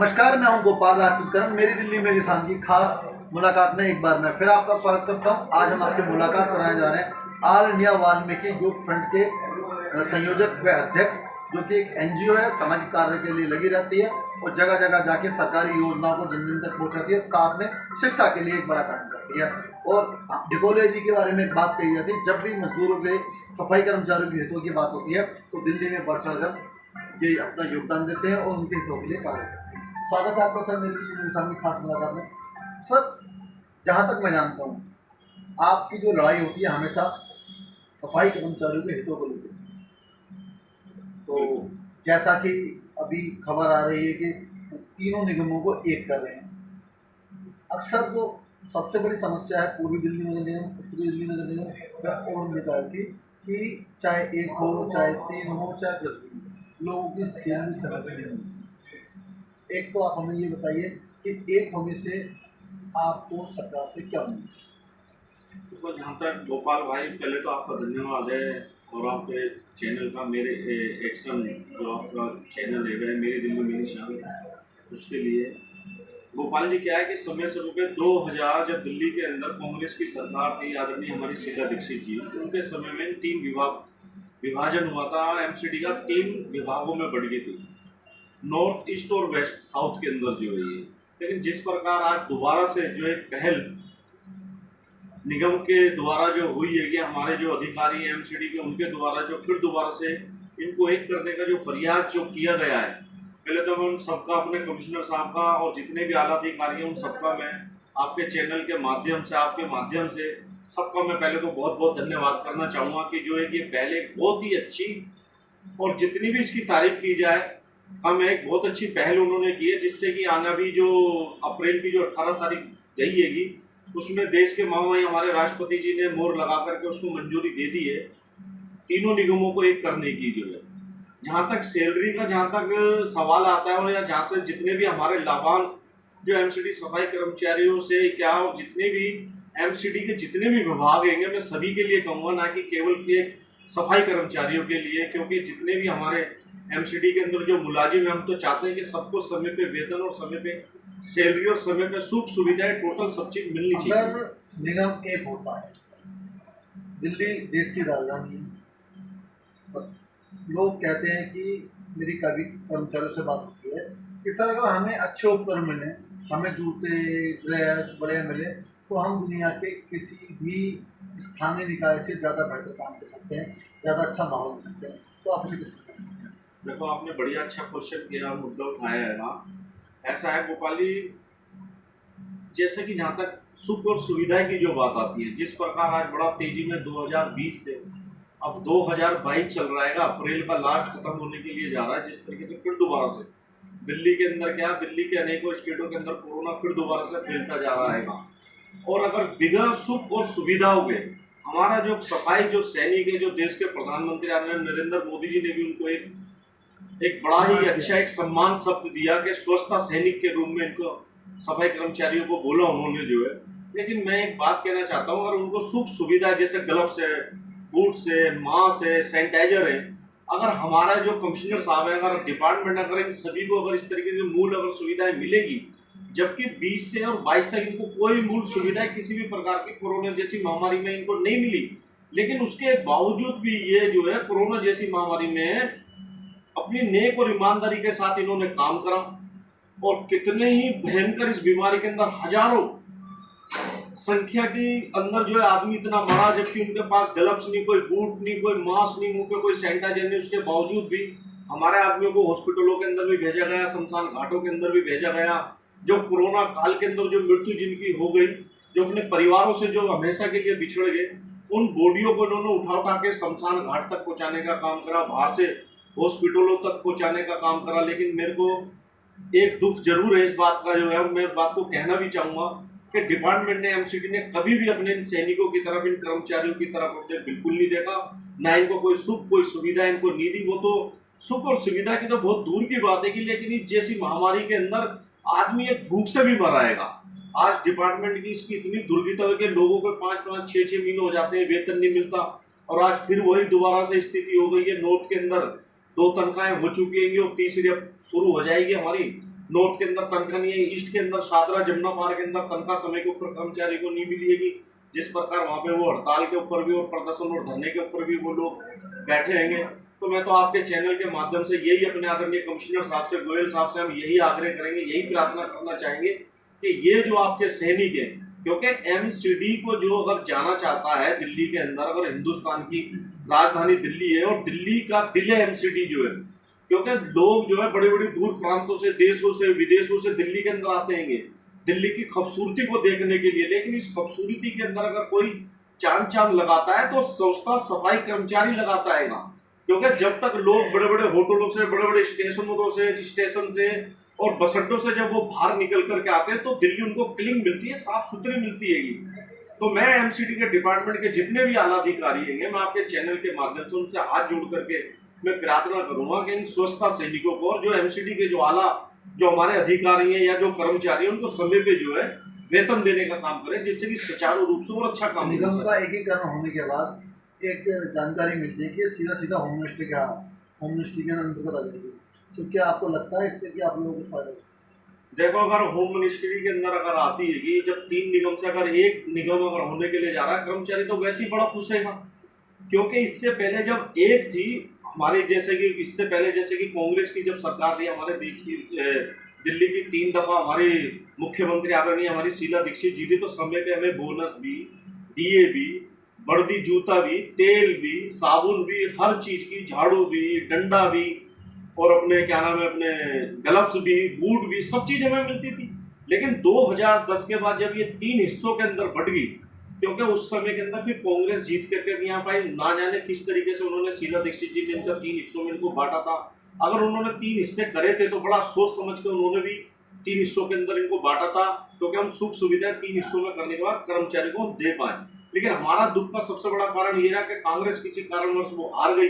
नमस्कार, मैं हूं गोपाल राजपूत। मेरी दिल्ली मेरी शान की खास मुलाकात में एक बार मैं फिर आपका स्वागत करता हूं। आज हम आपकी मुलाकात कराने जा रहे हैं all India Valmiki youth front के संयोजक व अध्यक्ष, जो कि एक एनजीओ है, सामाजिक कार्य के लिए लगी रहती है और जगह जगह जाके सरकारी योजनाओं को जन जन तक पहुँचाती है, साथ में शिक्षा के लिए एक बड़ा काम करती है। और डिकोले जी के बारे में एक बात कही जाती है, जब भी मजदूरों के, सफाई कर्मचारियों के हितों की बात होती है तो दिल्ली में बढ़ चढ़कर ये अपना योगदान देते हैं और उनके हितों के लिए कार्य करते हैं। स्वागत है आपका सर मेरी इंसान की खास मुलाकात में। सर, जहाँ तक मैं जानता हूँ, आपकी जो लड़ाई होती है हमेशा सफाई कर्मचारियों के हितों को लेकर। तो जैसा कि अभी खबर आ रही है कि तीनों निगमों को एक कर रहे हैं। अक्सर जो सबसे बड़ी समस्या है पूर्वी दिल्ली नगर निगम, उत्तरी दिल्ली नगर निगम और निकाय की, कि चाहे एक हो, चाहे तीन हो, चाहे कुछ भी, लोगों की सैलरी समय पर नहीं मिलती। एक तो आप हमें ये बताइए कि एक होने से आपको सरकार से क्या मिलता है? तो जहाँ तक गोपाल भाई, पहले तो आपका धन्यवाद है और आपके चैनल का, मेरे एक्शन जो आपका चैनल है मेरी दिल्ली मेरी शान, उसके लिए गोपाल जी क्या है कि समय से रुपये 2000 जब दिल्ली के अंदर कांग्रेस की सरकार थी, आदरणीय हमारी शीला दीक्षित जी, उनके समय में 3 विभाजन हुआ था। एमसीडी का 3 विभागों में बढ़ गई थी, नॉर्थ ईस्ट और वेस्ट साउथ के अंदर जो है ये। लेकिन जिस प्रकार आज दोबारा से जो एक पहल निगम के द्वारा जो हुई है, कि हमारे जो अधिकारी एमसीडी के, उनके द्वारा जो फिर दोबारा से इनको एक करने का जो प्रयास जो किया गया है, पहले तो मैं उन सबका, अपने कमिश्नर साहब का और जितने भी आला अधिकारी हैं उन सबका मैं आपके चैनल के माध्यम से, आपके माध्यम से सबका मैं पहले तो बहुत बहुत धन्यवाद करना चाहूँगा कि जो है कि पहले बहुत ही अच्छी, और जितनी भी इसकी तारीफ की जाए हम, एक बहुत अच्छी पहल उन्होंने की है, जिससे कि आना भी जो अप्रैल की जो 18 तारीख गई हैगी, उसमें देश के महामहिम हमारे राष्ट्रपति जी ने मोहर लगा करके उसको मंजूरी दे दी है, तीनों निगमों को एक करने की जो है। जहाँ तक सैलरी का जहाँ तक सवाल आता है, और या जहाँ से जितने भी हमारे लाभांश जो एमसीडी सफाई कर्मचारियों से क्या, और जितने भी एमसीडी के जितने भी विभाग हैं, मैं सभी के लिए कहूँगा, ना कि केवल के सफाई कर्मचारियों के लिए, क्योंकि जितने भी हमारे एमसीडी के अंदर जो मुलाजिम है, हम तो चाहते हैं कि सबको समय पे वेतन और समय पे सैलरी और समय पे सुख सुविधाएं टोटल सब चीज मिलनी चाहिए। अगर निगम एक होता है, दिल्ली देश की राजधानी है, लोग कहते हैं कि मेरी कभी कर्मचारियों से बात होती है कि सर अगर हमें अच्छे उपकरण मिले, हमें जूते ड्रेस बड़े मिले, तो हम दुनिया के किसी भी स्थानीय निकाय से ज़्यादा बेहतर काम कर सकते हैं, ज़्यादा अच्छा माहौल दे सकते हैं। तो आप उसे किस तरह? देखो, आपने बढ़िया अच्छा क्वेश्चन किया, मुद्दा उठाया है ना। ऐसा है गोपाल जी, जैसे कि जहाँ तक सुख और सुविधा की जो बात आती है, जिस प्रकार आज बड़ा तेजी में 2020 से अब 2022 चल रहा है, अप्रैल का लास्ट खत्म होने के लिए जा रहा है, जिस तरीके से फिर दोबारा से दिल्ली के अंदर क्या, दिल्ली के अनेकों स्टेटों के अंदर कोरोना फिर दोबारा से फैलता जा रहा है। और अगर बिगड़ सुख और सुविधाओं के, हमारा जो सफाई जो सैनिक है, जो देश के प्रधानमंत्री आदरणीय नरेंद्र मोदी जी ने भी उनको एक बड़ा ही अच्छा एक सम्मान शब्द दिया कि स्वच्छता सैनिक के रूप में इनको सफाई कर्मचारियों को बोला उन्होंने जो है। लेकिन मैं एक बात कहना चाहता हूँ, अगर उनको सुख सुविधा जैसे ग्लव्स है, बूट्स है, मास्क है, सैनिटाइजर है, अगर हमारा जो कमिश्नर साहब है, अगर डिपार्टमेंट, अगर इन सभी को अगर इस तरीके से मूल अगर सुविधाएं मिलेगी, जबकि 20 से और 22 तक इनको कोई मूल सुविधाएं किसी भी प्रकार की कोरोना जैसी महामारी में इनको नहीं मिली, लेकिन उसके बावजूद भी ये जो है कोरोना जैसी महामारी में अपनी नेक और ईमानदारी के साथ इन्होंने काम करा। और कितने ही भयंकर इस बीमारी के अंदर हजारों संख्या के अंदर जो है आदमी इतना मरा, जबकि उनके पास ग्लव्स नहीं, कोई बूट नहीं, कोई मास्क नहीं, मुंह पे कोई सैनिटाइजर नहीं। उसके बावजूद भी हमारे आदमियों को हॉस्पिटलों के अंदर भी भेजा गया, शमशान घाटों के अंदर भी भेजा गया। जो कोरोना काल के अंदर जो मृत्यु जिनकी हो गई, जो अपने परिवारों से जो हमेशा के लिए बिछड़ गए, उन बॉडियों को इन्होंने उठा के शमशान घाट तक पहुंचाने का काम करा, बाहर से हॉस्पिटलों तक पहुंचाने का काम करा। लेकिन मेरे को एक दुख जरूर है इस बात का, जो है मैं इस बात को कहना भी चाहूंगा कि डिपार्टमेंट ने, एमसीडी ने कभी भी अपने इन सैनिकों की तरफ, इन कर्मचारियों की तरफ अपने बिल्कुल नहीं देखा, ना इनको कोई सुख कोई सुविधा इनको नहीं दी। वो तो सुख और सुविधा की तो बहुत दूर की बात है कि, लेकिन इस जैसी महामारी के अंदर आदमी एक भूख से भी मर आएगा। आज डिपार्टमेंट की इसकी इतनी दुर्गति है कि लोगों को 5-5, 6-6 महीने हो जाते हैं, वेतन नहीं मिलता। और आज फिर वही दोबारा से स्थिति हो गई है। नॉर्थ के अंदर 2 तनख्वाहें हो चुकी हैं और तीसरी अब शुरू हो जाएगी हमारी। नॉर्थ के अंदर तनख्वाह नहीं है, ईस्ट के अंदर शादरा जमुना पार के अंदर तनख्वाह समय के ऊपर कर्मचारी को नहीं मिलेगी, जिस प्रकार वहाँ पे वो हड़ताल के ऊपर भी और प्रदर्शन और धरने के ऊपर भी वो लोग बैठे हैंगे। तो मैं तो आपके चैनल के माध्यम से यही अपने आदरणीय कमिश्नर साहब से, गोयल साहब से हम यही आग्रह करेंगे, यही प्रार्थना करना चाहेंगे कि ये जो आपके सैनिक हैं, क्योंकि एमसीडी को जो अगर जाना चाहता है दिल्ली के अंदर, अगर हिंदुस्तान की राजधानी दिल्ली है और दिल्ली का दिल है एमसीडी जो है, क्योंकि लोग जो है बड़े बड़े दूर प्रांतों से, देशों से, विदेशों से दिल्ली के अंदर आते हैं दिल्ली की खूबसूरती को देखने के लिए। लेकिन इस खूबसूरती के अंदर अगर कोई चांद लगाता है तो संस्था सफाई कर्मचारी लगाता है, क्योंकि जब तक लोग बड़े बड़े होटलों से, बड़े बड़े स्टेशन से और बस अड्डों से जब वो बाहर निकल करके आते हैं तो दिल्ली उनको क्लीन मिलती है, साफ सुथरी मिलती है। तो मैं एमसीडी के डिपार्टमेंट के जितने भी आला अधिकारी हैं, मैं आपके चैनल के माध्यम से उनसे हाथ जोड़ करके मैं प्रार्थना करूंगा कि इन स्वच्छता सैनिकों को और जो एमसीडी के जो आला जो हमारे अधिकारी हैं या जो कर्मचारी हैं उनको समय पे जो है वेतन देने का काम करें, जिससे कि सुचारू रूप से और अच्छा काम हो। निगम का एकीकरण होने के बाद एक जानकारी मिलती है कि सीधा सीधा होम मिनिस्ट्री के अंतर्गत आ जाएगी, तो क्या आपको लगता है इससे कि आप लोगों को फायदा? देखो, अगर होम मिनिस्ट्री के अंदर अगर आती है कि जब 3 निगम से अगर एक निगम अगर होने के लिए जा रहा है कर्मचारी, तो वैसे ही बड़ा खुश है, क्योंकि इससे पहले जब एक थी हमारे जैसे कि इससे पहले जैसे कि कांग्रेस की जब सरकार रही हमारे देश की, दिल्ली की 3 दफा हमारी मुख्यमंत्री आदरणीय हमारी शीला दीक्षित जी थी, तो समय पे हमें बोनस भी, डीए भी, वर्दी जूता भी, तेल भी, साबुन भी, हर चीज की, झाड़ू भी, डंडा भी और अपने क्या नाम है अपने ग्लव्स भी, बूट भी, सब चीज हमें मिलती थी। लेकिन 2010 के बाद जब ये 3 हिस्सों के अंदर बढ़ गई, क्योंकि उस समय के अंदर फिर कांग्रेस जीत करके यहाँ पाई, ना जाने किस तरीके से उन्होंने शीला दीक्षित जी ने इनका 3 हिस्सों में इनको बांटा था। अगर उन्होंने 3 हिस्से करे थे तो बड़ा सोच समझ के उन्होंने भी 3 हिस्सों के अंदर इनको बांटा था, क्योंकि हम सुख सुविधा 3 हिस्सों में करने के बाद कर्मचारी को दे पाए। लेकिन हमारा दुख का सबसे बड़ा कारण ये रहा कि कांग्रेस किसी कारणवश वो हार गई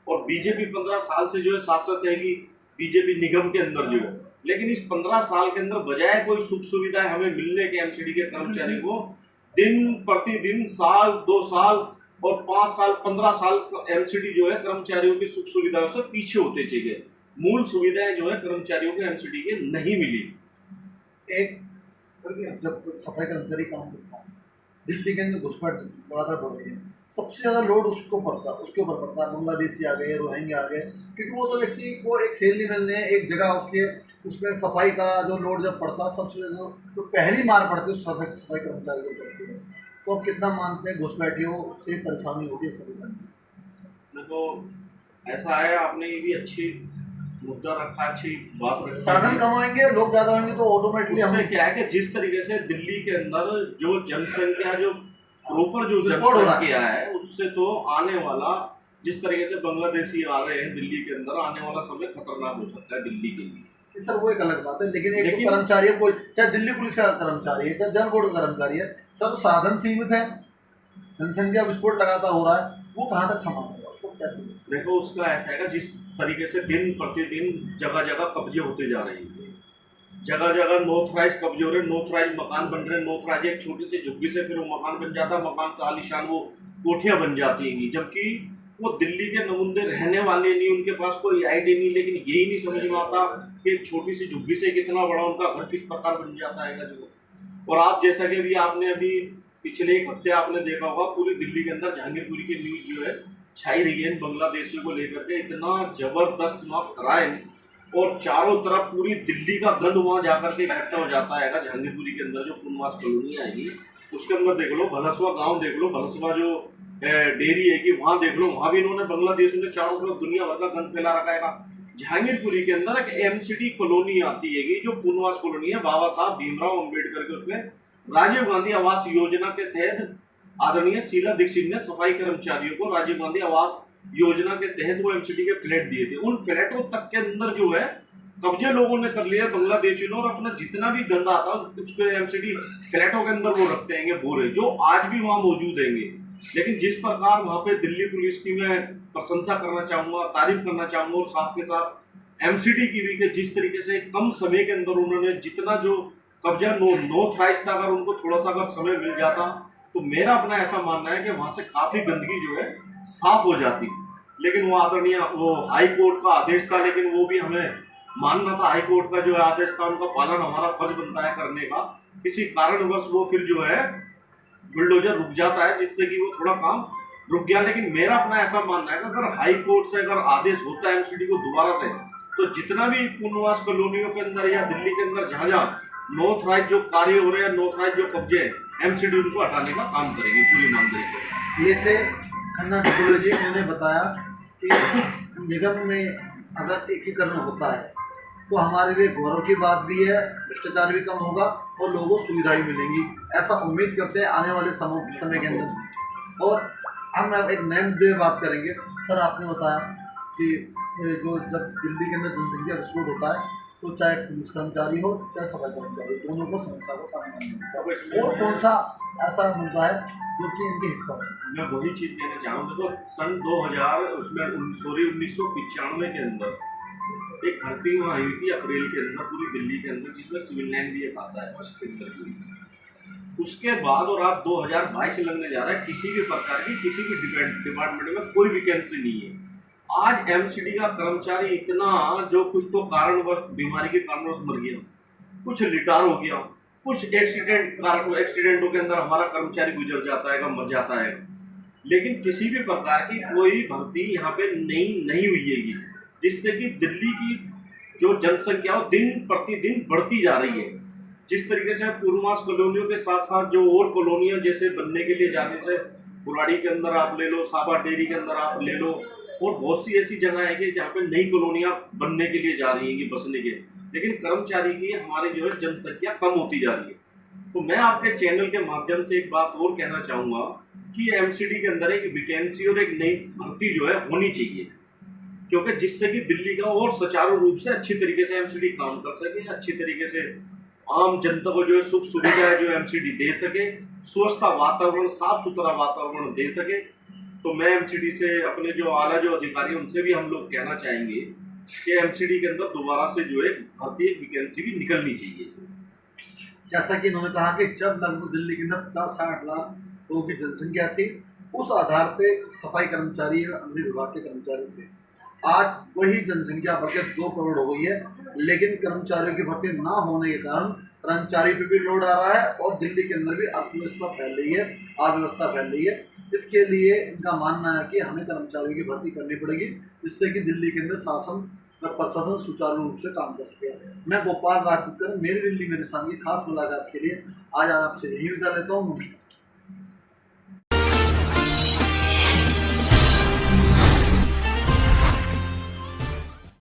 और बीजेपी 15 साल से जो है शासक रहेगी बीजेपी निगम के अंदर जो है। लेकिन इस 15 साल के अंदर बजाय कोई सुख सुविधाएं हमें मिलने के एमसीडी के कर्मचारी को दिन प्रतिदिन, साल 2 साल और 5 साल 15 साल एमसीडी जो है कर्मचारियों की सुख सुविधाओं से पीछे होते चले गए। मूल सुविधाएं जो है कर्मचारियों को एमसीडी के नहीं मिली। एक जब सफाई कर्मचारी काम करता है, दिल्ली के अंदर घुसपैठ लगातार बढ़ रही है, सबसे ज़्यादा लोड उसके ऊपर पड़ता है। बांग्लादेशी आ गए, रोहिंग्या आ गए, क्योंकि वो तो व्यक्ति को एक सैलरी मिलने एक जगह उसमें सफाई का जो लोड जब पड़ता है सबसे तो पहली मार पड़ती है सफाई कर्मचारी को पड़ती है। तो आप कितना मानते हैं घुसपैठियों से परेशानी होती है सभी का? देखो, ऐसा है, आपने ये भी अच्छी मुद्दा रखा, अच्छी बात रखी। साधन कमाएंगे, लोग ज़्यादा होंगे तो ऑटोमेटिकली उससे क्या है कि जिस तरीके से दिल्ली के अंदर जो जनसंख्या जो प्रॉपर जो जनसंख्या है उससे तो आने वाला जिस तरीके से बांग्लादेशी आ रहे हैं दिल्ली के अंदर, आने वाला समय खतरनाक हो सकता है दिल्ली के लिए। सर वो एक अलग बात है, लेकिन एक तो कर्मचारी है, कोई चाहे दिल्ली पुलिस का कर्मचारी है, चाहे जल बोर्ड का कर्मचारी है, सब साधन सीमित है, जनसंख्या विस्फोट लगातार हो रहा है, वो कहाँ तक संभालेगा उसको, कैसे? देखो, उसका ऐसा है जिस तरीके से दिन प्रतिदिन जगह जगह कब्जे होते जा रहे हैं, जगह जगह नॉर्थराइज कब्जे हो रहे हैं, नॉर्थराइज मकान बन रहे हैं, नॉर्थराइज एक छोटी सी झुग्गी से फिर वो मकान बन जाता है, मकान से आलीशान वो कोठियां बन जाती हैं, जबकि वो दिल्ली के नमुंदे रहने वाले नहीं, उनके पास कोई आईडी नहीं। लेकिन यही नहीं समझ में आता कि एक छोटी सी झुग्गी से कितना बड़ा उनका घर किस प्रकार बन जाता है जो। और आप जैसा कि अभी आपने अभी पिछले 1 हफ्ते आपने देखा होगा पूरी दिल्ली के अंदर जहांगीरपुरी की न्यूज जो है छाई रही है बांग्लादेशियों को लेकर के, इतना जबरदस्त वहाँ क्राइम और चारों तरफ पूरी दिल्ली का गंद वहाँ जाकर के इकट्ठा हो जाता है। जहांगीरपुरी के अंदर जो पुनवास कॉलोनी आएगी उसके अंदर देख लो, भलसवा गांव देख लो, भलसवा जो डेयरी है कि वहाँ देख लो, वहाँ भी इन्होंने बांग्लादेशियों ने चारों तरफ दुनिया भर का गंद फैला रखा है। जहांगीरपुरी के अंदर एक एमसीडी कॉलोनी आती है जो पुनवास कॉलोनी है, बाबा साहब भीमराव अम्बेडकर के उसमें राजीव गांधी आवास योजना के तहत आदरणीय शीला दीक्षित ने सफाई कर्मचारियों को राजीव गांधी आवास योजना के तहत वो एमसीडी के फ्लैट दिए थे। उन फ्लैटों तक के अंदर जो है कब्जे लोगों ने कर लिया बांग्लादेशियों ने, और अपना जितना भी गंदा आता है उसके एमसीडी फ्लैटों के अंदर वो रखते हैं बोरे, जो आज भी वहाँ मौजूद हैं। लेकिन जिस प्रकार वहाँ पे दिल्ली पुलिस की मैं प्रशंसा करना चाहूँगा, तारीफ करना चाहूँगा, और साथ के साथ एमसीडी की भी कि जिस तरीके से कम समय के अंदर उन्होंने जितना जो कब्जा नॉर्थराइज था, अगर उनको थोड़ा सा अगर समय मिल जाता तो मेरा अपना ऐसा मानना है कि वहाँ से काफ़ी गंदगी जो है साफ हो जाती। लेकिन वो आदरणीय वो हाई कोर्ट का आदेश था, लेकिन वो भी हमें मानना था हाई कोर्ट का जो आदेश था उनका पालन हमारा फर्ज बनता है करने का। किसी कारणवश वो फिर जो है बुलडोजर रुक जाता है, जिससे कि वो थोड़ा काम रुक गया। लेकिन मेरा अपना ऐसा मानना है कि अगर हाई कोर्ट से अगर आदेश होता है एमसीडी को दोबारा से, तो जितना भी पुनर्वास कॉलोनियों के अंदर या दिल्ली के अंदर जहाँ जहाँ नॉर्थराइज जो कार्य हो रहे हैं, नॉर्थराइज जो कब्जे हैं, एमसीडी उनको हटाने का काम करेगी पूरी ईमानदारी से। ये थे खन्ना टिकुले जी। उन्होंने बताया कि निगम में अगर एकीकरण होता है तो हमारे लिए गौरव की बात भी है, भ्रष्टाचार भी कम होगा और लोगों को सुविधाएं मिलेंगी। ऐसा उम्मीद करते हैं आने वाले समय के अंदर। और हम अब एक नए मुद्दे में बात करेंगे। सर, आपने बताया कि जो जब दिल्ली के अंदर जनसंख्या विस्फोट होता है तो चाहे पुलिस कर्मचारी हो चाहे सफाई कर्मचारी, दोनों को समस्या को सामना करना होता है। और कौन सा ऐसा मुद्दा है जो कि इनके हित पर? मैं वही चीज़ कहना चाहूँ। देखो सन 2000 उसमें 1995 के अंदर एक भर्ती वहाँ हुई थी अप्रैल के अंदर पूरी दिल्ली के अंदर, जिसमें सिविल लाइन भी एक आता है फर्स्ट के अंदर की। उसके बाद और आप 2022 लगने जा रहा है, किसी भी प्रकार की किसी भी डिपार्टमेंट में कोई वैकेंसी नहीं है। आज एमसीडी का कर्मचारी इतना जो कुछ तो कारणवश बीमारी के कारणवश मर गया, कुछ रिटायर हो गया, कुछ एक्सीडेंटों के अंदर हमारा कर्मचारी गुजर जाता है, मर जाता है। लेकिन किसी भी प्रकार की कोई भर्ती यहाँ पे नहीं हुई है, जिससे कि दिल्ली की जो जनसंख्या वो दिन प्रतिदिन बढ़ती जा रही है। जिस तरीके से पूर्वास कॉलोनियों के साथ साथ जो और कॉलोनियाँ जैसे बनने के लिए जाने से, बुराड़ी के अंदर आप ले लो, साबा डेरी के अंदर आप ले लो, और बहुत सी ऐसी जगह है कि जहाँ पे नई कॉलोनियाँ बनने के लिए जा रही हैं बसने के, लेकिन कर्मचारी की हमारी जो है जनसंख्या कम होती जा रही है। तो मैं आपके चैनल के माध्यम से एक बात और कहना चाहूँगा कि एमसीडी के अंदर एक वैकेंसी और एक नई भर्ती जो है होनी चाहिए, क्योंकि जिससे कि दिल्ली का और सुचारू रूप से अच्छी तरीके से एमसीडी काम कर सके, अच्छी तरीके से आम जनता को जो है सुख सुविधा जो एमसीडी दे सके, स्वस्थ वातावरण, साफ सुथरा वातावरण दे सके। तो मैं एमसीडी से अपने जो आला जो अधिकारी उनसे भी हम लोग कहना चाहेंगे कि एमसीडी के अंदर दोबारा से जो है भर्ती एक वैकेंसी भी निकलनी चाहिए। जैसा कि इन्होंने कहा कि जब लगभग दिल्ली के अंदर 50-60 लाख लोगों की जनसंख्या थी, उस आधार पे सफाई कर्मचारी और अन्य विभाग के कर्मचारी थे। आज वही जनसंख्या बढ़कर 2 करोड़ हो गई है, लेकिन कर्मचारियों की भर्ती ना होने के कारण कर्मचारी पे भी लोड आ रहा है और दिल्ली के अंदर भी अर्थव्यवस्था फैल रही है, अव्यवस्था फैल रही है। इसके लिए इनका मानना है कि हमें कर्मचारियों की भर्ती करनी पड़ेगी, जिससे कि दिल्ली के अंदर शासन और प्रशासन सुचारू रूप से काम कर सके। मैं गोपाल राजपूत, मेरी दिल्ली मेरे सामने खास मुलाकात के लिए आज आपसे यही विदा लेता हूँ। नमस्कार।